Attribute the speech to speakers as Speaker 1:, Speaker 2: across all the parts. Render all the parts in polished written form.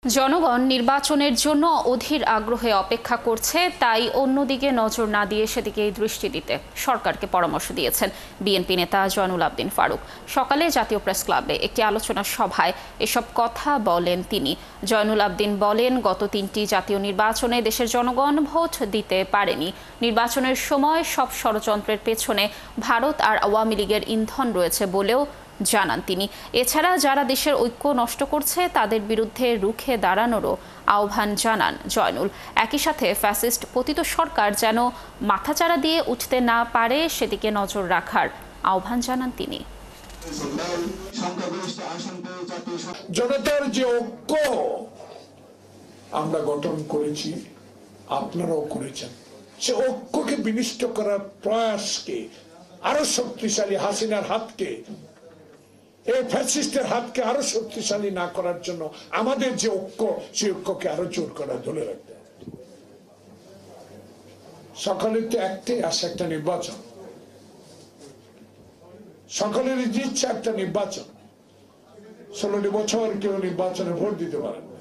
Speaker 1: জনগণ নির্বাচনের জন্য অধীর আগ্রহে অপেক্ষা করছে, তাই অন্যদিকে নজর না দিয়ে সেদিকেই দৃষ্টি দিতে সরকারকে পরামর্শ দিয়েছেন বিএনপি নেতা জয়নুল আবদিন ফারুক। সকালে জাতীয় প্রেস ক্লাবে একটি আলোচনা সভায় এসব কথা বলেন তিনি। জয়নুল আবদিন বলেন, গত 3টি জাতীয় নির্বাচনে দেশের জনগণ ভোট দিতে পারেনি। নির্বাচনের সময় সব ষড়যন্ত্রের পেছনে ভারত আর আওয়ামী লীগের ইন্ধন রয়েছে বলেও জানান তিনি। এছাড়া যারা দেশের ঐক্য নষ্ট করছে তাদের বিরুদ্ধে রুখে দাঁড়ানোরও আহ্বান জানান জয়নুল। একই সাথে ফ্যাসিস্ট পতিত সরকার যেন মাথাচাড়া দিয়ে উঠতে না পারে সেদিকে নজর রাখার আহ্বান জানান তিনি।
Speaker 2: জনতার যে ঐক্য আমরা গঠন করেছি, আপনারাও করেছেন, সে ঐক্যকে বিনষ্ট করার প্রয়াসকে আরো শক্তিশালী, হাসিনার হাতকে, এই ফ্যাসিস্টের হাতকে আরো শক্তিশালী না করার জন্য আমাদের যে ঐক্য, সেই ঐক্যকে আরো জোর করা, ধরে রাখতে হবে। সকলের তো একটাই আশা, একটা নির্বাচন। সকলের ইচ্ছা একটা নির্বাচন। 16টি বছর কেউ নির্বাচনে ভোট দিতে পারেন না।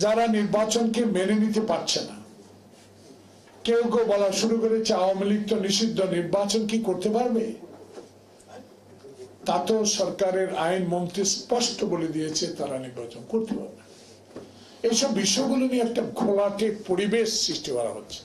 Speaker 2: যারা নির্বাচনকে মেনে নিতে পারছে না, কেউ কেউ বলা শুরু করেছে আওয়ামী লীগ তো নিষিদ্ধ, নির্বাচন কি করতে পারবে? তা তো সরকারের আইন মন্ত্রী স্পষ্ট বলে দিয়েছে তারা নির্বাচন করতে পারবে না। এইসব বিষয়গুলো নিয়ে একটা ঘোলাটে পরিবেশ সৃষ্টি করা হচ্ছে।